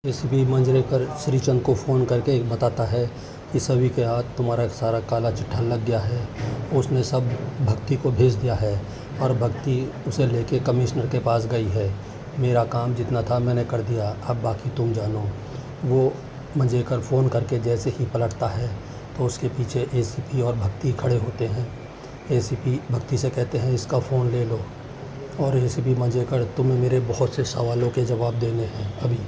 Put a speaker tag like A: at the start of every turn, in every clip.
A: ACP Manjrekar Shrichand को phone करके बताता है कि सभी के हाथ तुम्हारा सारा काला चिट्ठा लग गया है। उसने सब भक्ति को भेज दिया है और भक्ति उसे लेके कमिश्नर के पास गई है। मेरा काम जितना था मैंने कर दिया, अब बाकी तुम जानो। वो मंजरेकर फ़ोन करके जैसे ही पलटता है तो उसके पीछे एसीपी और भक्ति खड़े होते हैं। एसीपी भक्ति से कहते हैं इसका फ़ोन ले लो, और एसीपी मंजरेकर तुम्हें मेरे बहुत से सवालों के जवाब देने हैं अभी।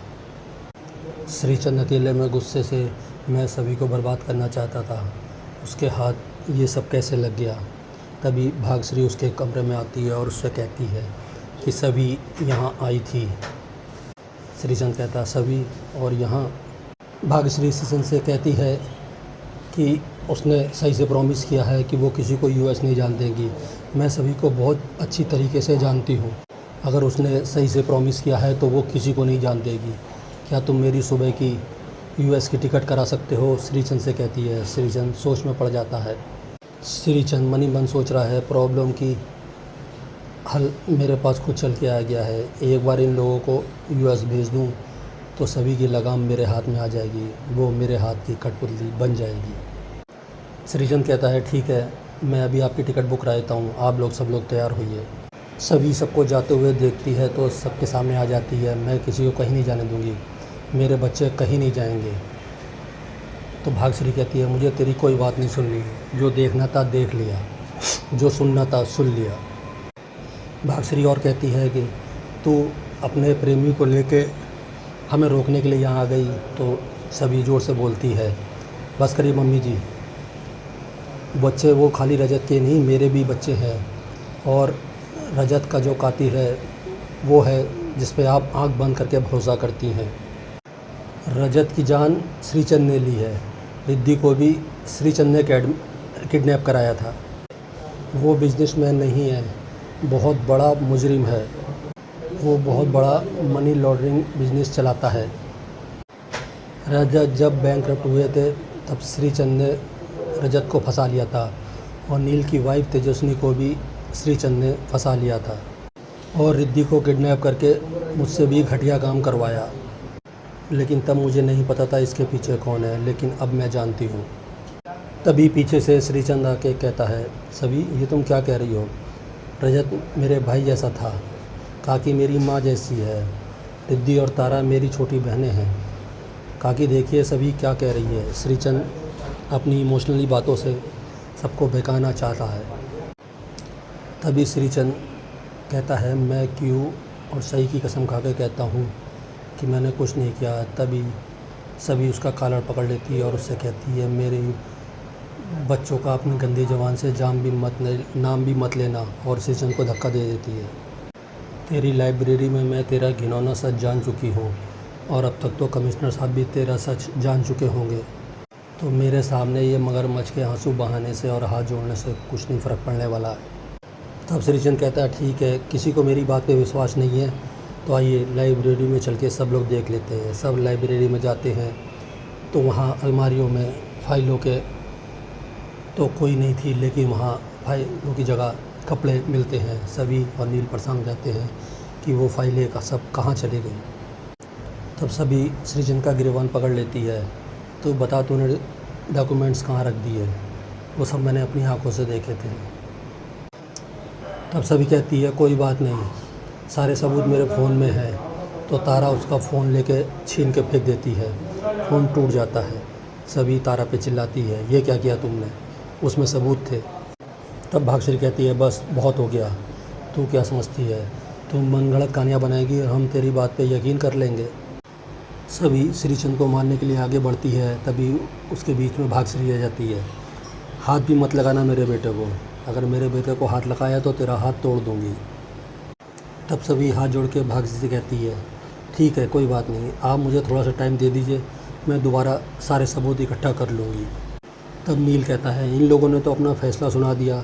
A: श्रीचंद अकेले में गुस्से से मैं सभी को बर्बाद करना चाहता था, उसके हाथ ये सब कैसे लग गया। तभी भाग्यश्री उसके कमरे में आती है और उससे कहती है कि सभी यहाँ आई थी। श्रीचंद कहता सभी और यहाँ। भाग्यश्री श्रीचंद से कहती है कि उसने सही से प्रॉमिस किया है कि वो किसी को यूएस नहीं जान देंगी। मैं सभी को बहुत अच्छी तरीके से जानती हूँ, अगर उसने सही से प्रॉमिस किया है तो वो किसी को नहीं जान देगी। क्या तुम मेरी सुबह की यूएस की टिकट करा सकते हो? श्रीचंद से कहती है। श्रीचंद सोच में पड़ जाता है। श्रीचंद मन ही मन सोच रहा है प्रॉब्लम की हल मेरे पास खुद चल के आ गया है। एक बार इन लोगों को यूएस भेज दूं तो सभी की लगाम मेरे हाथ में आ जाएगी, वो मेरे हाथ की कठपुतली बन जाएगी। श्रीचंद कहता है ठीक है, मैं अभी आपकी टिकट बुक करा देता हूँ, आप लोग सब लोग तैयार होइए। सभी सबको जाते हुए देखती है तो सबके सामने आ जाती है। मैं किसी को कहीं नहीं जाने दूँगी, मेरे बच्चे कहीं नहीं जाएंगे। तो भाग्यश्री कहती है मुझे तेरी कोई बात नहीं सुननी, जो देखना था देख लिया, जो सुनना था सुन लिया। भाग्यश्री और कहती है कि तू अपने प्रेमी को लेके हमें रोकने के लिए यहाँ आ गई। तो सभी ज़ोर से बोलती है बस करिए मम्मी जी, बच्चे वो खाली रजत के नहीं मेरे भी बच्चे हैं, और रजत का जो कातिल है वो है जिस पे आप आंख बंद करके भरोसा करती हैं। रजत की जान श्रीचंद ने ली है, रिद्धि को भी श्रीचंद ने किडनैप कराया था। वो बिजनेसमैन नहीं है, बहुत बड़ा मुजरिम है, वो बहुत बड़ा मनी लॉन्ड्रिंग बिजनेस चलाता है। रजत जब बैंकरप्ट हुए थे तब श्रीचंद ने रजत को फंसा लिया था, और नील की वाइफ तेजस्विनी को भी श्रीचंद ने फंसा लिया था, और रिद्धि को किडनैप करके मुझसे भी घटिया काम करवाया। लेकिन तब मुझे नहीं पता था इसके पीछे कौन है, लेकिन अब मैं जानती हूँ। तभी पीछे से श्रीचंद आके कहता है सभी ये तुम क्या कह रही हो? रजत मेरे भाई जैसा था, काकी मेरी माँ जैसी है, रिद्धि और तारा मेरी छोटी बहनें हैं। काकी देखिए सभी क्या कह रही है। श्रीचंद अपनी इमोशनली बातों से सबको बहकाना चाहता है। तभी श्रीचंद कहता है मैं क्यों और सही की कसम खा के कहता हूँ कि मैंने कुछ नहीं किया। तभी सभी उसका कॉलर पकड़ लेती है और उससे कहती है मेरे बच्चों का अपनी गंदी ज़बान से नाम भी मत लेना, और श्रीचंद को धक्का दे देती है। तेरी लाइब्रेरी में मैं तेरा घिनौना सच जान चुकी हूँ, और अब तक तो कमिश्नर साहब भी तेरा सच जान चुके होंगे, तो मेरे सामने ये मगरमच्छ के आंसू बहाने से और हाथ जोड़ने से कुछ नहीं फ़र्क पड़ने वाला है। तब श्रीचंद कहता है ठीक है, किसी को मेरी बात पे विश्वास नहीं है तो आइए लाइब्रेरी में चल के सब लोग देख लेते हैं। सब लाइब्रेरी में जाते हैं तो वहाँ अलमारियों में फाइलों के तो कोई नहीं थी, लेकिन वहाँ फाइलों की जगह कपड़े मिलते हैं। सभी और नील परेशान रहते हैं कि वो फाइलें का सब कहाँ चली गई। तब सभी श्रीचंद का गिरबान पकड़ लेती है, तो बता तूने डॉक्यूमेंट्स कहाँ रख दिए? वो सब मैंने अपनी आंखों से देखे थे। तब सभी कहती है कोई बात नहीं, सारे सबूत मेरे फ़ोन में है। तो तारा उसका फ़ोन लेके छीन के फेंक देती है, फ़ोन टूट जाता है। सभी तारा पे चिल्लाती है ये क्या किया तुमने, उसमें सबूत थे। तब भाग्यश्री कहती है बस बहुत हो गया, तू क्या समझती है, तुम मनगढ़ंत कहानियाँ बनाएगी और हम तेरी बात पे यकीन कर लेंगे। सभी श्रीचंद को मारने के लिए आगे बढ़ती है। तभी उसके बीच में भाग्यश्री आ जाती है। हाथ भी मत लगाना मेरे बेटे को, अगर मेरे बेटे को हाथ लगाया तो तेरा हाथ तोड़ दूँगी। तब सभी हाथ जोड़ के भाग्यश्री से कहती है ठीक है कोई बात नहीं, आप मुझे थोड़ा सा टाइम दे दीजिए, मैं दोबारा सारे सबूत इकट्ठा कर लूँगी। तब नील कहता है इन लोगों ने तो अपना फ़ैसला सुना दिया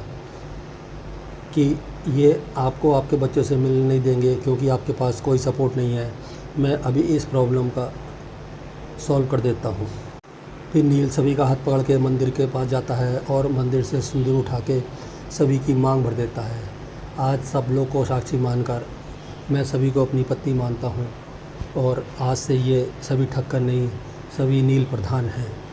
A: कि ये आपको आपके बच्चे से मिलने नहीं देंगे क्योंकि आपके पास कोई सपोर्ट नहीं है। मैं अभी इस प्रॉब्लम का सॉल्व कर देता हूँ। फिर नील सभी का हाथ पकड़ के मंदिर के पास जाता है और मंदिर से सिंदूर उठा के सभी की मांग भर देता है। आज सब लोग को साक्षी मानकर मैं सभी को अपनी पत्नी मानता हूँ। और आज से ये सभी ठक्कर नहीं, सभी नील प्रधान हैं।